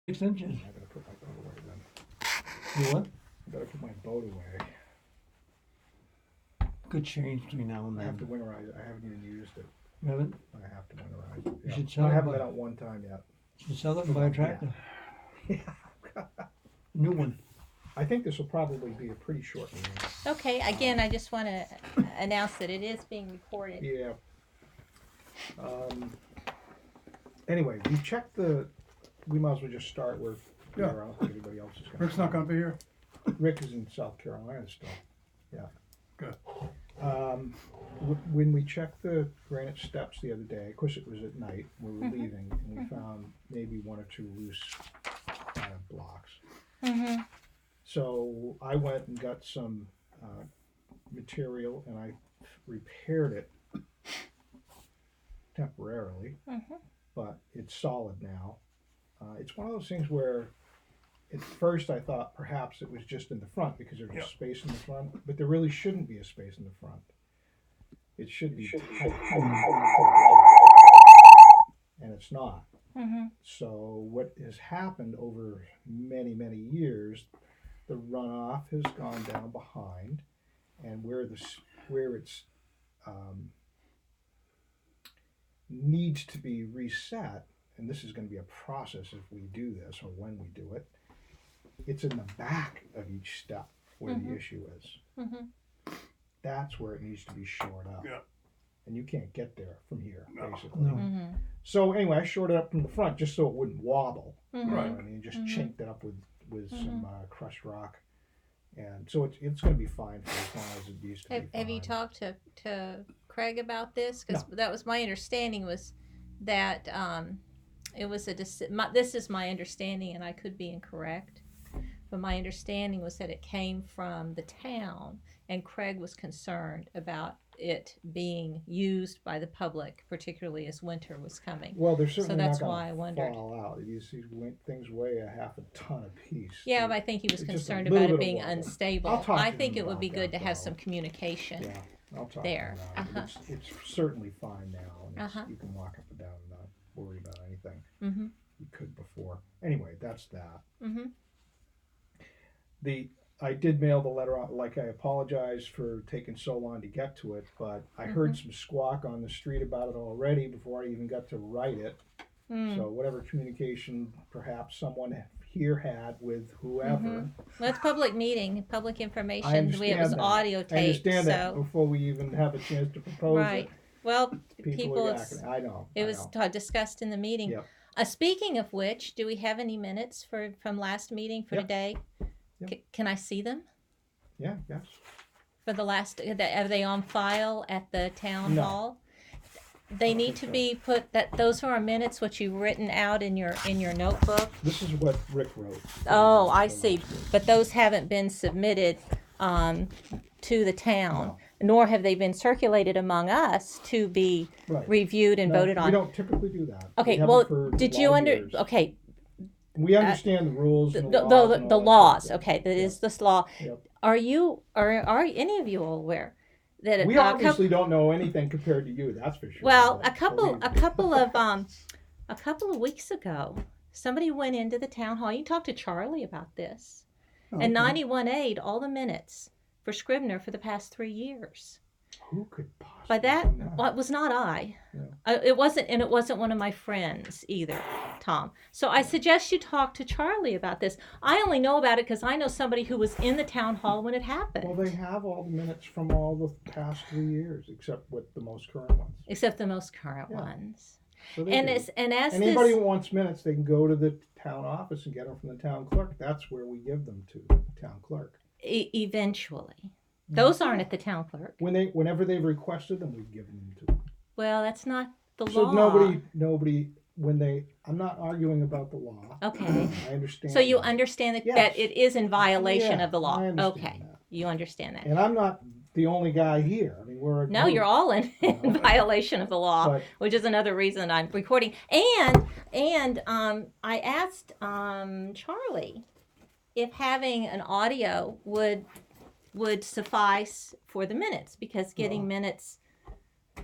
Extensions. I gotta put my boat away then. You what? I gotta put my boat away. Could change between now and I have to then. winterize it. I haven't even used it. You haven't? I have to winterize it. You Yeah. should sell I it haven't by- been out one time yet. You should sell it and buy a tractor. New one. I think this will probably be a pretty short meeting. Okay, again, I just want to announce that it is being recorded. Yeah. Anyway, we checked we might as well just start where Yeah. I don't think anybody else is gonna. Rick's not gonna be here? Rick is in South Carolina still. Yeah. Good. When we checked the granite steps the other day, of course it was at night, we were Mhm. leaving, and we found maybe one or two loose blocks. Mm-hmm. So I went and got some material and I repaired it temporarily, Mhm. but it's solid now. It's one of those things where at first I thought perhaps it was just in the front because there was Yep. a space in the front, but there really shouldn't be a space in the front. It should be tight, and it's not. Mm-hmm. So what has happened over many, many years, the runoff has gone down behind, and where it's needs to be reset, and this is going to be a process if we do this or when we do it, it's in the back of each step where the issue is. Mm-hmm. That's where it needs to be shored up. Yeah. And you can't get there from here, No. basically. No. Mm-hmm. So anyway, I shored it up from the front just so it wouldn't wobble. Mm-hmm. You know Right. what I mean, just Mhm. chinked it up with some crushed rock, and so it's going to be fine for as long as it needs to be. Have you fine. talked to Craig about this? Because that was my understanding, was that it was this is my understanding, and I could be incorrect, but my understanding was that it came from the town, and Craig was concerned about it being used by the public, particularly as winter was coming. Well, they're certainly that's not why I going wondered. to fall out. These things weigh a half a ton apiece. Yeah, but I think he was It's just a concerned little about it bit of being wobble. unstable. I'll talk I to think him it would be about good to that, have though. some communication. Yeah, I'll talk there. to him about it. It's certainly fine now, and Uh-huh. you can walk up and down and not worry about anything. Mm-hmm. You could before. Anyway, that's that. Mm-hmm. I did mail the letter out. Like, I apologize for taking so long to get to it, but I heard some squawk on the street about it already before I even got to write it. Mm. So whatever communication perhaps someone here had with whoever. Well, it's public meeting, public information. I It was understand that. audio I taped. understand that So before we even have a chance to propose right. Well, it. People people, are it's, yakking. I know. it I was know. discussed in the meeting. Yep. Speaking of which, do we have any minutes from last meeting for Yep. today? Yep. Can I see them? Yeah, yes. For the last, are they on file at the town No. hall? They don't need think to so. be put. Those are our minutes, what you've written out in your notebook. This is what Rick wrote. Oh, I see. But those haven't been submitted to the town, nor have they been circulated among us to be Right. reviewed and No, voted on. We don't typically do that. We Okay, haven't well, for did a you lot of years. okay, We understand the rules the, and the, the laws. and the all that laws, sort of okay, thing. that Yeah. is this law. Yep. Are any of you all aware that We obviously don't know anything compared to you, that's for sure. well, but a couple believe me. a couple of weeks ago, somebody went into the town hall. You can talk to Charlie about this. Oh, And okay. 91A'd all the minutes for Scribner for the past 3 years. Who could possibly By that, do that? well, it was not I. Yeah. It wasn't one of my friends either, Tom. So I suggest you talk to Charlie about this. I only know about it because I know somebody who was in the town hall when it happened. Well, they have all the minutes from all the past 3 years, except with the most current ones. Except the most current Yeah. ones. So they And do. as Anybody this, who wants minutes, they can go to the town office and get them from the town clerk. That's where we give them to, the town clerk. eventually, those aren't at the town clerk. Whenever they've requested them, we've given them to them. Well, that's not the So law. nobody, I'm not arguing about the law. Okay. I understand. So you that. understand that, Yes. that it is in violation Yeah, of the law. I understand Okay. that. You understand that. And I'm not the only guy here. I mean, we're a No, group, you're all in know. violation of the law, But which is another reason I'm recording. And I asked Charlie if having an audio would suffice for the minutes, because getting Well. minutes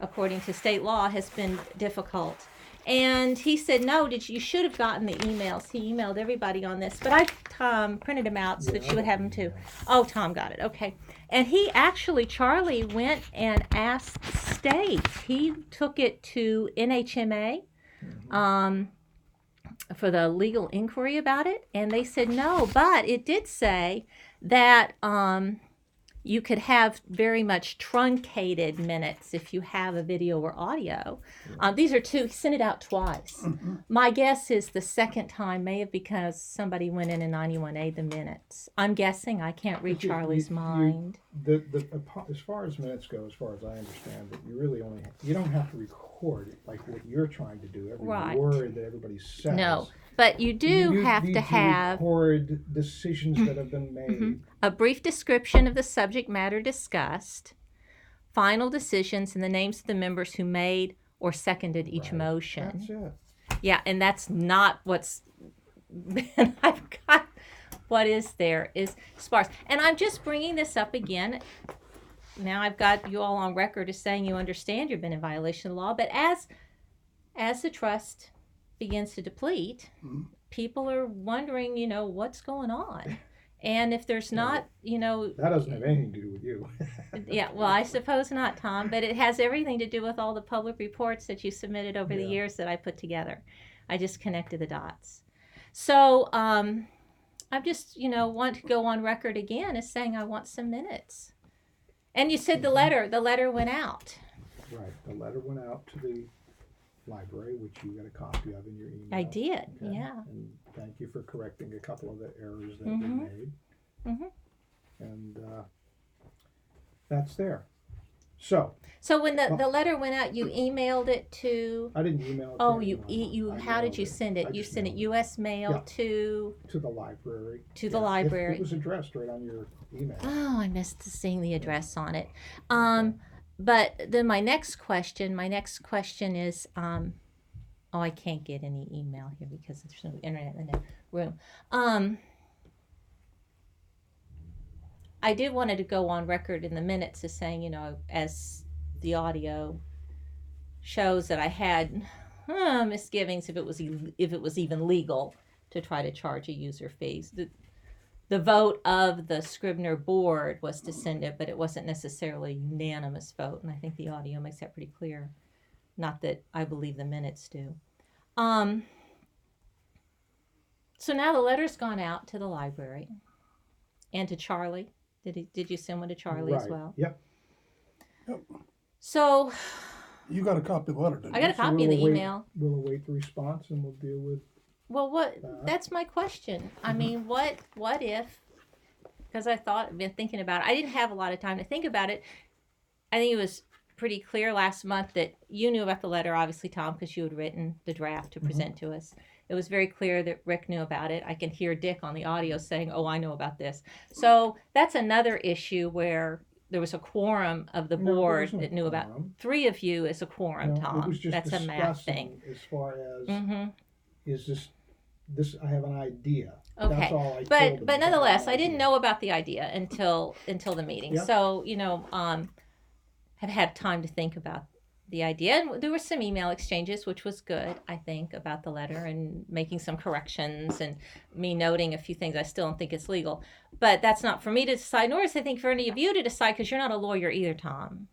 according to state law has been difficult. And he said, no, you should have gotten the emails. He emailed everybody on this, but I printed them out so that you would have them too. Oh, Tom got it. Okay. And Charlie went and asked the state. He took it to NHMA for the legal inquiry about it, and they said no, but it did say that you could have very much truncated minutes if you have a video or audio. These are two. He sent it out twice. My guess is the second time may have because somebody went in and 91A the minutes. I'm guessing. I can't read Charlie's mind. As far as minutes go, as far as I understand it, you really you don't have to record it like what you're trying to do. Every word that everybody says. No. But you have to have record decisions that have been made. A brief description of the subject matter discussed, final decisions, and the names of the members who made or seconded each motion. That's it. Yeah, and that's not what's been. I've got what is there is sparse. And I'm just bringing this up again. Now I've got you all on record as saying you understand you've been in violation of the law, but as the trust begins to deplete, people are wondering, what's going on. And if there's not, that doesn't have anything to do with you. Yeah, well, I suppose not, Tom, but it has everything to do with all the public reports that you submitted over the years that I put together. I just connected the dots. So I just, want to go on record again as saying I want some minutes. And you said the letter went out. Right, the letter went out to the library, which you got a copy of in your email. I did, okay? yeah. And thank you for correcting a couple of the errors that were made. And that's there. So when the letter went out, you emailed it to. I didn't email it. Oh, how did you send it? You sent it U.S. mail to the library. To the library. It was addressed right on your email. Oh, I missed seeing the address on it. But then my next question is, I can't get any email here because there's no internet in the room. I did wanted to go on record in the minutes as saying, as the audio shows that I had misgivings if it was even legal to try to charge a user fees. The vote of the Scribner board was to send it, but it wasn't necessarily a unanimous vote, and I think the audio makes that pretty clear. Not that I believe the minutes do. So now the letter's gone out to the library and to Charlie. Did you send one to Charlie as well? Yep. So you got a copy of the letter, didn't you? I got a copy of the email. We'll await the response and we'll deal with. Well, that's my question. I mean, what if, because I've been thinking about it. I didn't have a lot of time to think about it. I think it was pretty clear last month that you knew about the letter, obviously, Tom, because you had written the draft to present to us. It was very clear that Rick knew about it. I can hear Dick on the audio saying, I know about this. So that's another issue where there was a quorum of the board that knew about. Three of you is a quorum, Tom. It was just that's a math thing. As far as, is this, I have an idea. Okay, that's all I told them. But nonetheless, I didn't know about the idea until the meeting. Yep. So have had time to think about the idea, and there were some email exchanges, which was good, I think, about the letter and making some corrections and me noting a few things. I still don't think it's legal, but that's not for me to decide, nor is I think for any of you to decide, because you're not a lawyer either, Tom.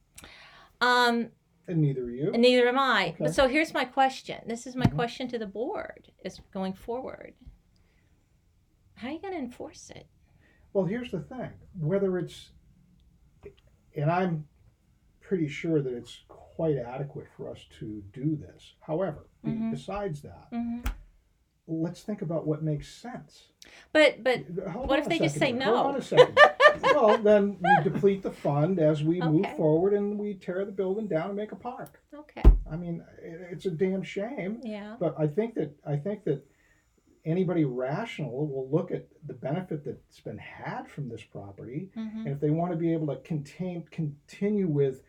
And neither are you. And neither am I. Okay. But so here's my question. This is my question to the board: is going forward, how are you going to enforce it? Well, here's the thing: whether it's, and I'm pretty sure that it's quite adequate for us to do this. However, besides that, let's think about what makes sense. But what if they just say no? Hold on a second. Well, then we deplete the fund as we move forward, and we tear the building down and make a park. Okay. I mean, it's a damn shame. Yeah. But I think that anybody rational will look at the benefit that's been had from this property, and if they want to be able to continue with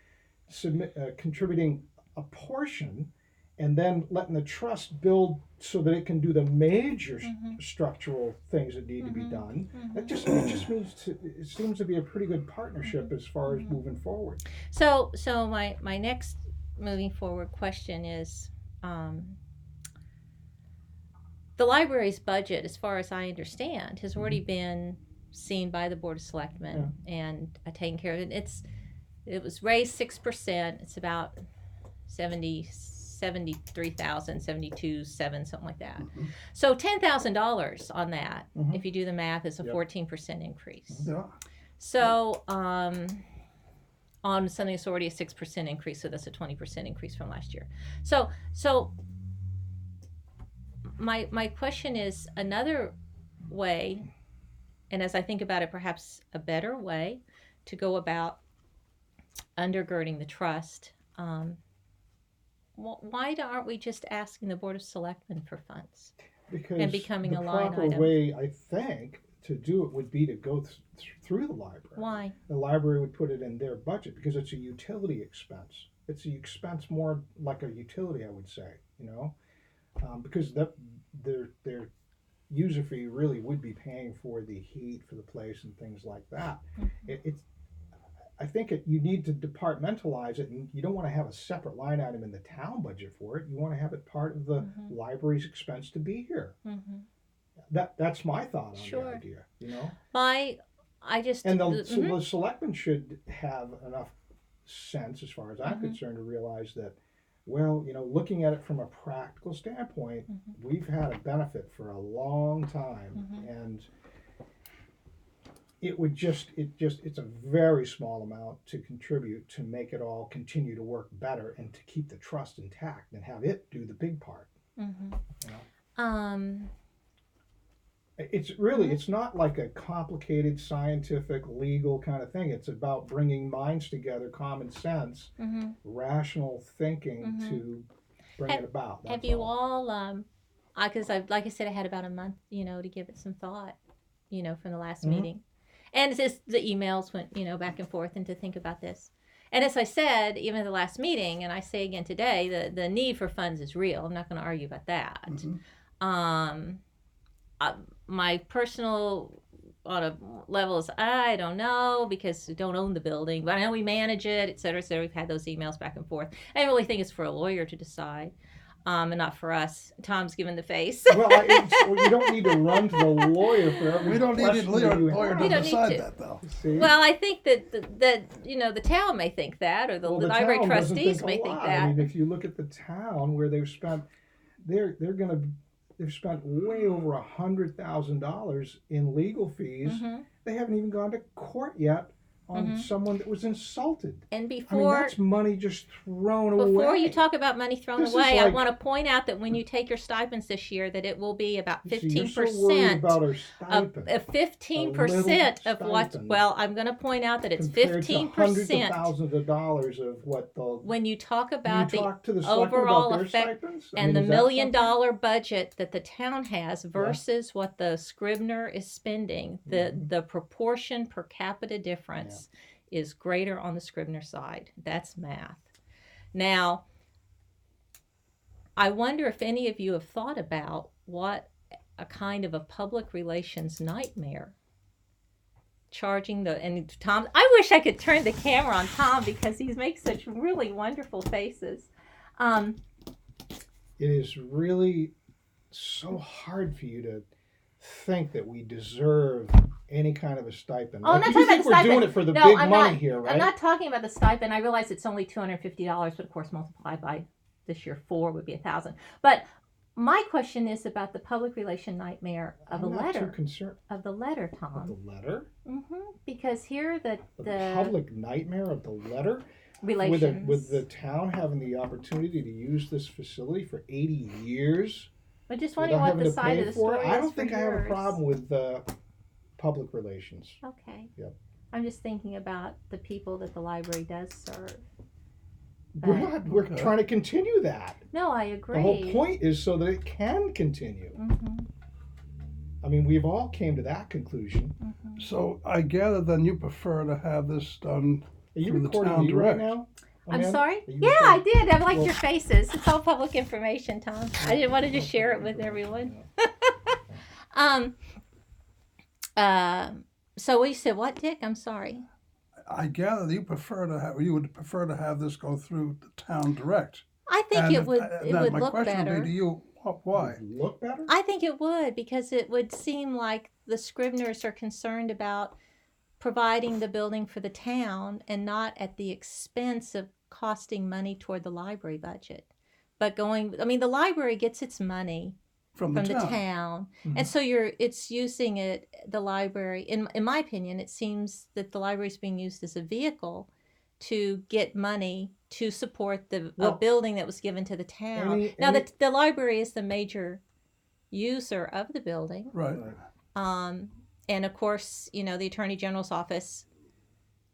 contributing a portion, and then letting the trust build so that it can do the major structural things that need to be done. It just means it seems to be a pretty good partnership as far as moving forward. So my next moving forward question is, the library's budget, as far as I understand, has already been seen by the Board of Selectmen and taken care of. And it was raised 6%. It's about 73,000, 72,700, something like that. So $10,000 on that, if you do the math, is a 14% increase. Yeah. So on something that's already a 6% increase, so that's a 20% increase from last year. So my question is, another way, and as I think about it, perhaps a better way to go about undergirding the trust. Why aren't we just asking the Board of Selectmen for funds? Because and becoming the a line proper item? way, I think, to do it would be to go through the library. Why? The library would put it in their budget because it's a utility expense. It's an expense more like a utility, I would say, because their user fee really would be paying for the heat for the place and things like that. I think you need to departmentalize it, and you don't want to have a separate line item in the town budget for it. You want to have it part of the library's expense to be here. That's my thought on the idea. The selectmen should have enough sense, as far as I'm concerned, to realize that, looking at it from a practical standpoint, we've had a benefit for a long time, and it's a very small amount to contribute to make it all continue to work better and to keep the trust intact and have it do the big part. It's not like a complicated scientific legal kind of thing. It's about bringing minds together, common sense, rational thinking to bring it about. Have you all, because like I said, I had about a month, to give it some thought, from the last meeting. And it's just the emails went, back and forth, and to think about this. And as I said, even at the last meeting, and I say again today, the need for funds is real. I'm not going to argue about that. My personal on a level is, I don't know, because we don't own the building, but I know we manage it, et cetera, et cetera. We've had those emails back and forth. I really think it's for a lawyer to decide. And not for us. Tom's giving the face. Well, you don't need to run to the lawyer for every We don't need a lawyer to decide that, though. See? Well, I think that the town may think that, or the library trustees may think that. I mean, if you look at the town where they've spent, they've spent way over $100,000 in legal fees. They haven't even gone to court yet on someone that was insulted. And before, that's money just thrown away. Before you talk about money thrown away, I want to point out that when you take your stipends this year, that it will be about 15% of 15% of what. Well, I'm going to point out that it's 15%. Hundreds of thousands of dollars of what the. When you talk about the overall effect and the $1 million budget that the town has versus what the Scribner is spending, the proportion per capita difference is greater on the Scribner side. That's math. Now, I wonder if any of you have thought about what a kind of a public relations nightmare and Tom, I wish I could turn the camera on Tom because he makes such really wonderful faces. It is really so hard for you to think that we deserve any kind of a stipend. Oh, I'm not talking about the stipend. We're doing it for the big money here, right? I'm not talking about the stipend. I realize it's only $250, but of course multiplied by this year 4 would be 1,000. But my question is about the public relation nightmare of I'm a not letter. Too concerned. Of the letter, Tom. Of the letter? Because here the public nightmare of the letter. Relations. With the town having the opportunity to use this facility for 80 years. I just wondering what the side of the story is. I don't think I have a problem with public relations. Okay. Yep. I'm just thinking about the people that the library does serve. We're trying to continue that. No, I agree. The whole point is so that it can continue. I mean, we've all came to that conclusion. So I gather then you prefer to have this done through the town direct. Right now? I'm sorry? Yeah, I did. I liked your faces. It's all public information, Tom. I didn't want to just share it with everyone. So you said what, Dick? I'm sorry. I gather that you would prefer to have this go through the town direct. I think it would my look question better. would be to you, Why? Look better? I think it would, because it would seem like the Scribners are concerned about providing the building for the town and not at the expense of costing money toward the library budget. But the library gets its money From from the the town. town. Mhm. And so it's using it, the library, in my opinion, it seems that the library is being used as a vehicle to get money to support a Well, building that was given to the town. Now, the library is the major user of the building. Right. And of course, the Attorney General's office,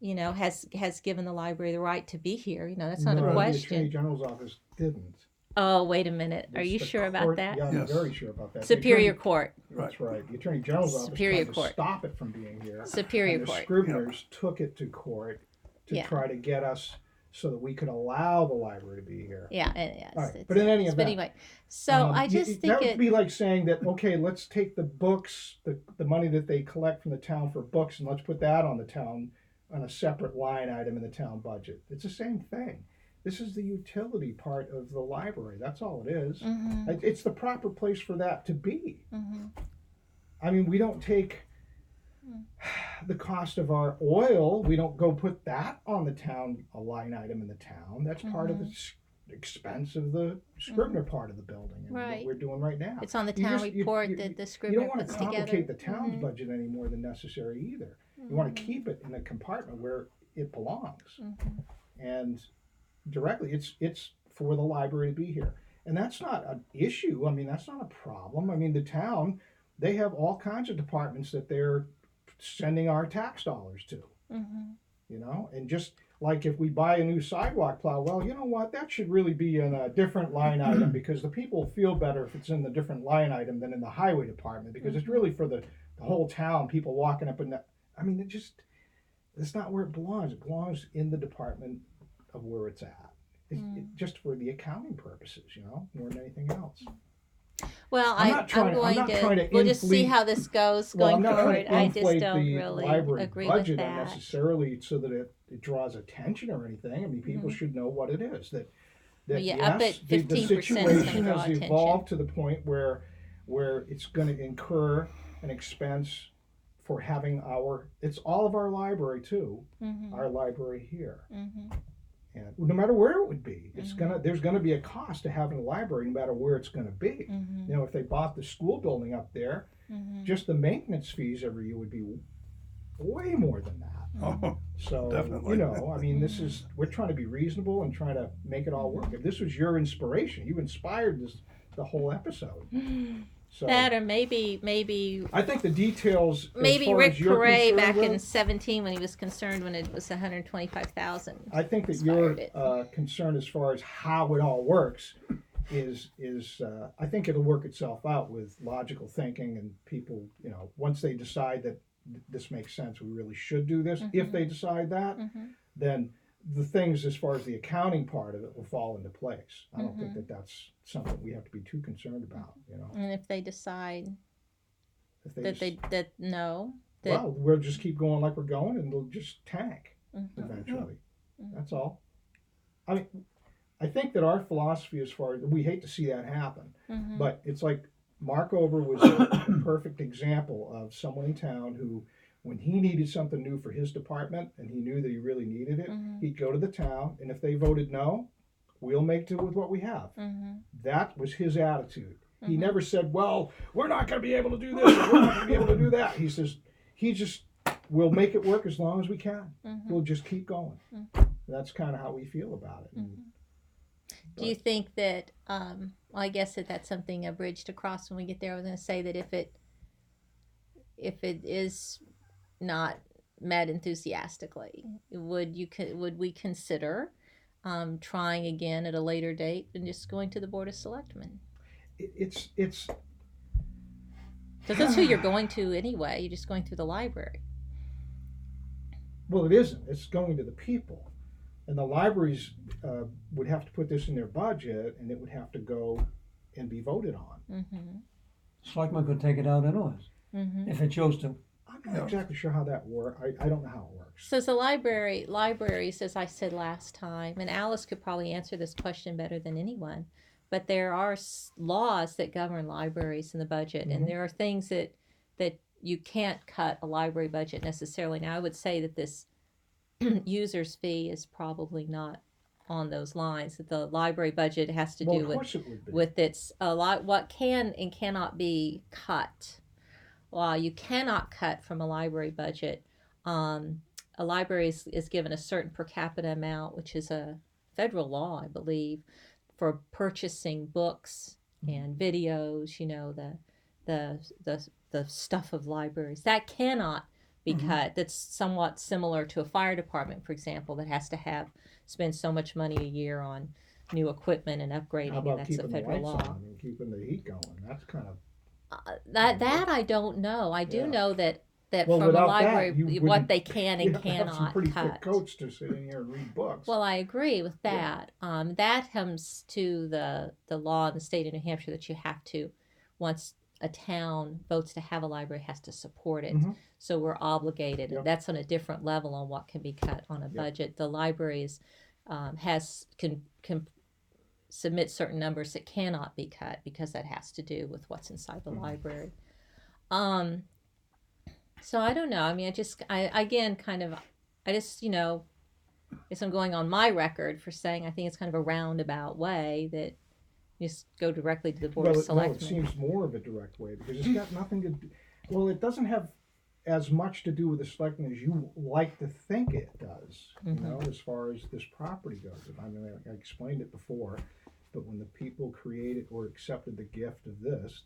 has given the library the right to be here. That's not No, a the Attorney question. General's office didn't. Oh, wait a minute. Are It's you the sure about court- that? Yeah, I'm Yes. very sure about that. The Superior attorney- Court. That's right. The Attorney General's office Superior tried Court. to stop it from being here. Superior And the Court. Scribners took it to court to Yeah. try to get us so that we could allow the library to be here. Yeah, and yes. All right, but in any but event, anyway, so I just think that would it. be like saying that, okay, let's take the books, the money that they collect from the town for books, and let's put that on the town on a separate line item in the town budget. It's the same thing. This is the utility part of the library. That's all it is. Mhm. It's the proper place for that to be. Mhm. I mean, we don't take the cost of our oil, we don't go put that on the town, a line item in the town. That's part of the expense of the Scribner part of the building, and Right. what we're doing right now. It's on the You town just- report you- that the You Scribner don't want to puts together. complicate the town's Mhm. budget any more than necessary either. You want to keep it in a compartment where it belongs, Mhm. and directly, it's for the library to be here, and that's not an issue. I mean, that's not a problem. I mean, the town, they have all kinds of departments that they're sending our tax dollars to, Mhm. and just like if we buy a new sidewalk plow, well, you know what, that should really be in a different line item, because the people feel better if it's in the different line item than in the highway department, because it's really for the whole town, people walking up and down. I mean, it's not where it belongs. It belongs in the department of where it's at. Just for the accounting purposes, more than anything else. Well, I'm not trying to we'll just see inflate- how this goes Well, going I'm not forward. trying to I just inflate don't the really library agree with budget that. unnecessarily so that it draws attention or anything. I mean, people should know what it is. That Well, yeah, up yes, at the 15% is gonna situation draw has attention. evolved to the point where it's going to incur an expense for having it's all of our library too, Mhm. our library here. Mhm. And no matter where it would be, there's gonna be a cost to having a library, no matter where it's gonna be. Mhm. If they bought the school building up there, Mhm. just the maintenance fees every year would be way more than that. Oh, So Definitely. I mean, we're trying to be reasonable and trying to make it all work. If this was your inspiration, you inspired the whole episode. So That, or maybe I think the details. as maybe far Rick as you're Perret concerned back in with, 17 when he was concerned when it was 125,000. I think that your inspired it. concern as far as how it all works is I think it'll work itself out with logical thinking, and people, once they decide that this makes sense, we really should do this. If they decide that, then the things as far as the accounting part of it will fall into place. I don't think that that's something we have to be too concerned about. And if they decide If they that just- no, well, we'll just keep going like we're going, and they'll just tank Mhm. eventually. That's all. I mean, I think that our philosophy, as far as we hate to see that happen, Mhm. but it's like Mark Ober was a perfect example of someone in town who, when he needed something new for his department and he knew that he really needed it, he'd go to the town, and if they voted no, we'll make do with what we have. That was his attitude. He never said, well, we're not going to be able to do this, or we're not going to be able to do that. He says, we'll make it work as long as we can. We'll just keep going. That's kind of how we feel about it. Do you think that, well, I guess that's something, a bridge to cross when we get there. I was going to say that if it is not met enthusiastically, would we consider trying again at a later date and just going to the Board of Selectmen? It's Because that's who you're going to anyway. You're just going through the library. well, it isn't. It's going to the people. And the libraries would have to put this in their budget, and it would have to go and be voted on. Selectmen could take it out anyways, if it chose to. I'm not exactly sure how that works. I don't know how it works. So the libraries, as I said last time, and Alice could probably answer this question better than anyone, but there are laws that govern libraries and the budget, and there are things that you can't cut a library budget necessarily. Now, I would say that this user's fee is probably not on those lines. That the library budget has to do with its what can and cannot be cut. Well, you cannot cut from a library budget. A library is given a certain per capita amount, which is a federal law, I believe, for purchasing books and videos. You know, the stuff of libraries that cannot be cut. That's somewhat similar to a fire department, for example, that has to spend so much money a year on new equipment and upgrading. How about and that's keeping a federal the lights law. on and keeping the heat going? That's kind of that I don't know. I do know that well, from a without library, that, what they can and have to have some cannot pretty cut. thick coats to sit in here and read books. Well, I agree with that. That comes to the law in the state of New Hampshire that you have to, once a town votes to have a library, has to support it. So we're obligated. Yep. That's on a different level on what can be cut on a budget. The libraries can submit certain numbers that cannot be cut because that has to do with what's inside the library. So I don't know. I mean, I just you know, I guess I'm going on my record for saying I think it's kind of a roundabout way that you just go directly to the Board of Selectmen. It seems more of a direct way because it's got nothing to do. Well, it doesn't have as much to do with the selectmen as you like to think it does, you know, as far as this property goes. I mean, I explained it before, but when the people created or accepted the gift of this,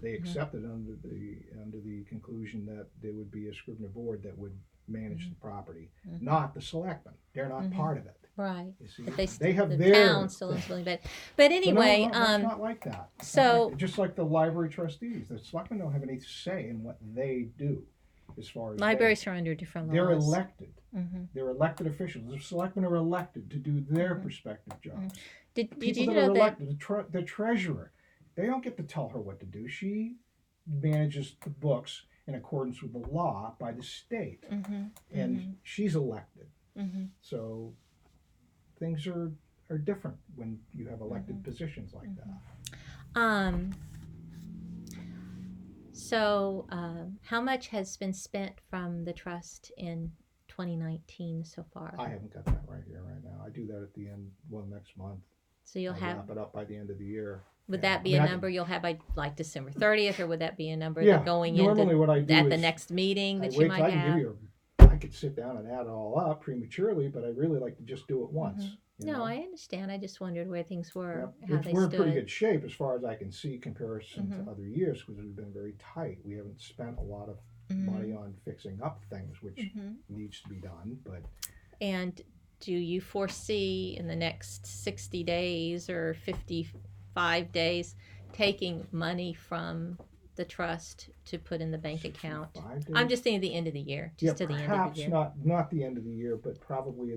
they accepted under the conclusion that there would be a Scribner board that would manage the property, not the selectmen. They're not part of it. Right. You see, But they have the their town still is really bad. But anyway, no, it's not like that. It's so not like, just like the library trustees, the selectmen don't have any say in what they do, as far as libraries are under different laws. they're elected. They're elected officials. The selectmen are elected to do their prospective jobs. Did People you that know are that? elected, the treasurer, they don't get to tell her what to do. She manages the books in accordance with the law by the state, and she's elected. So things are different when you have elected positions like that. So how much has been spent from the trust in 2019 so far? I haven't got that right here right now. I do that at the end, next month. So you'll I'll wrap it up by the end of the year. Would that be a number you'll have by like December 30th, or would that be a number going normally into what I do at is the next meeting that I you might have? I could sit down and add it all up prematurely, but I really like to just do it once. You know? I understand. I just wondered where things were, Yeah. how they We're in stood. pretty good shape as far as I can see comparison to other years because we've been very tight. We haven't spent a lot of money on fixing up things, which needs to be done. But And do you foresee in the next 60 days or 55 days taking money from the trust to put in the bank account? I'm just thinking the end of the year, just to the end of the year. Perhaps not the end of the year, but probably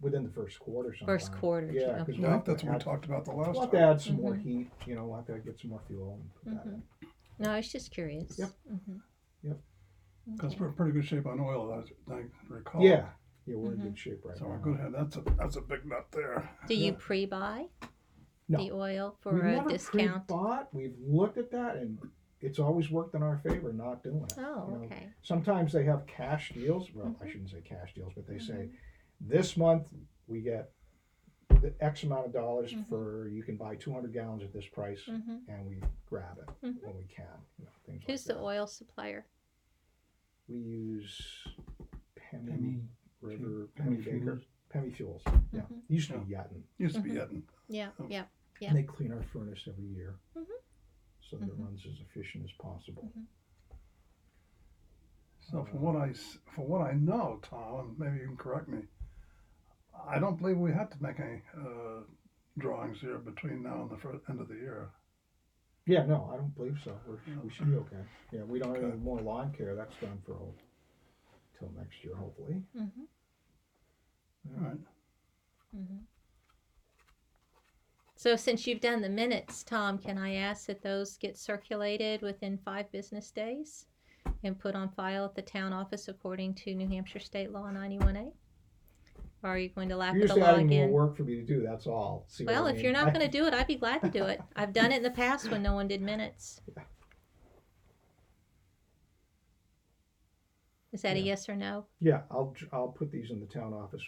within the first quarter sometime. First quarter. Yeah, okay. because I think that's what we talked about the last we'll have time. to add some more heat. You know, we'll have to get some more fuel and put that in. No, I was just curious. Yep. Because we're in pretty good shape on oil, as I recall. Yeah, we're in good shape right So now. we're good ahead. That's a big nut there. Do you pre-buy No. the oil for We've a never discount? pre-bought. We've looked at that, and it's always worked in our favor not doing it. Oh, You know, okay. sometimes they have cash deals. Well, I shouldn't say cash deals, but they say this month we get the X amount of dollars for you can buy 200 gallons at this price, and we grab it when we can. You know, things Who's like the that. oil supplier? We use Pemmy Penny River, Penny Pemmy Baker, Fuels. Pemmy Fuels. Yeah, used to be Yetton. Used to be Etten. Yeah, yeah. Yeah. And they clean our furnace every year, so that it runs as efficient as possible. So from what I know, Tom, and maybe you can correct me, I don't believe we had to make any drawings here between now and the end of the year. Yeah, no, I don't believe so. We should be okay. Yeah, we don't have any more lawn care. That's done for till next year, hopefully. All right. So since you've done the minutes, Tom, can I ask that those get circulated within 5 business days and put on file at the town office according to New Hampshire State Law 91A? Or are you going to laugh You're at the just law adding more again? work for me to do. That's all. See what Well, I if mean? you're not going to do it, I'd be glad to do it. I've done it in the past when no one did minutes. Is that a Yeah. yes or no? Yeah, I'll put these in the town office.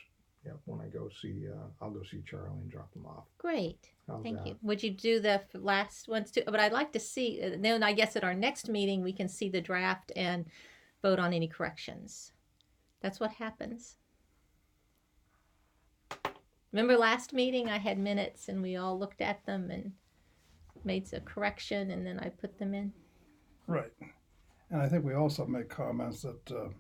Yeah, when I go see, I'll go see Charlie and drop them off. Great. How's Thank that? you. Would you do the last ones too? But I'd like to see, then I guess at our next meeting, we can see the draft and vote on any corrections. That's what happens. Remember last meeting, I had minutes and we all looked at them and made a correction and then I put them in. Right. And I think we also make comments that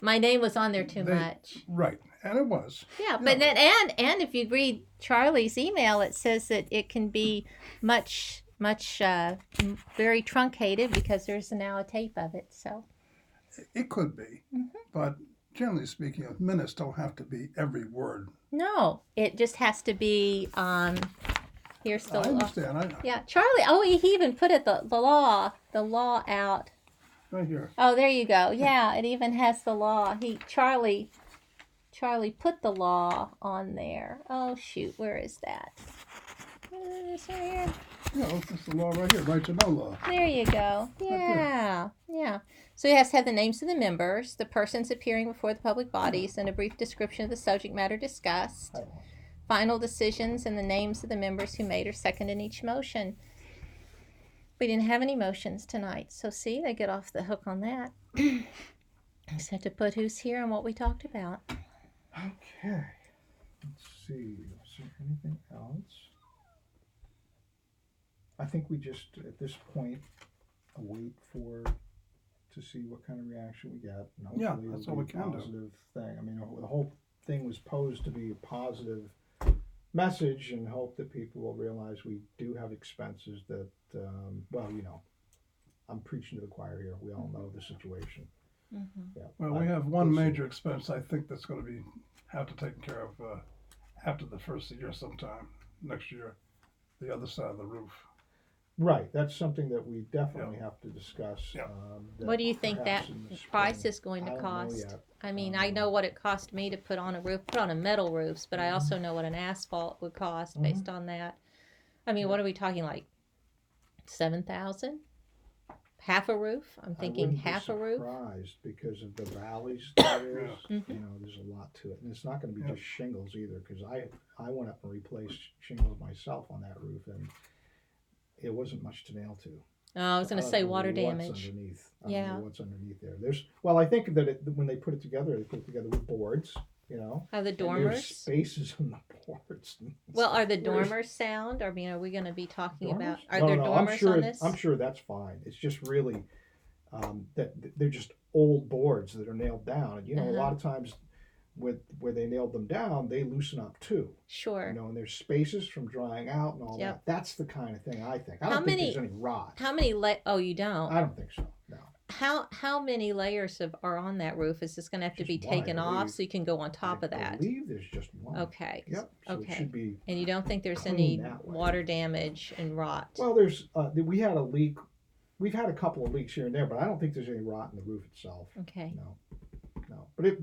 My name was on there too They- much. right, and it was. Yeah, but then and if you read Charlie's email, it says that it can be much very truncated because there's now a tape of it. So It could be, but generally speaking, minutes don't have to be every word. no, it just has to be. Here's the I law. understand. Yeah, Charlie. Oh, he even put it the law out. Right here. Oh, there you go. Yeah, it even has the law. Charlie put the law on there. Oh shoot, where is that? This right here. Yeah, that's the law right here. Right to know law. There you go. Yeah, yeah. So it has to have the names of the members, the persons appearing before the public bodies, and a brief description of the subject matter discussed. Final decisions and the names of the members who made or seconded each motion. We didn't have any motions tonight, so see, they get off the hook on that. Just had to put who's here and what we talked about. Okay. Let's see. Is there anything else? I think we just, at this point, wait to see what kind of reaction we get. And Yeah, hopefully that's it'll all we be a can do. positive thing. I mean, the whole thing was posed to be a positive message and hope that people will realize we do have expenses that, well, I'm preaching to the choir here. We all know the situation. Mm-hmm. Yeah, Well, we have one major expense I think that's going to have to take care of after the first of the year sometime next year. The other side of the roof. Right, that's something that we definitely have to discuss. Yeah. What do you think that perhaps in the price spring. is going to I don't know cost? yet. I mean, I know what it cost me to put on a metal roofs, but I also know what an asphalt would cost based on that. I mean, what are we talking, like 7,000? Half a roof? I'm thinking half a roof. Surprised because of the valleys there is. Mhm. There's a lot to it, and it's not going to be Yeah. just shingles either. Because I went up and replaced shingles myself on that roof, and it wasn't much to nail to. Oh, I was going to don't say know water what's damage. underneath. I don't Yeah. know what's underneath there. I think that when they put it together, they put it together with boards. Are the and there's dormers? spaces in the boards. Well, are the Where's- dormers sound? Or, are we going to be talking about? Dormers? Are No, there no, dormers on this? I'm sure that's fine. It's just really that they're just old boards that are nailed down. And a lot of times where they nailed them down, they loosen up too. Sure. And there's spaces from drying out and all Yep. that. That's the kind of thing I think. I How don't think many- there's any rot. How many oh, you don't? I don't think so. No. How many layers are on that roof? Is this going to have to be Just one, I taken off believe. so you can go on top of I that? believe there's just one. Okay. Yep. So Okay. it should be. And you don't think there's clean any that way. water damage and rot? Well, there's we had a leak. We've had a couple of leaks here and there, but I don't think there's any rot in the roof itself. Okay. No. But whatever.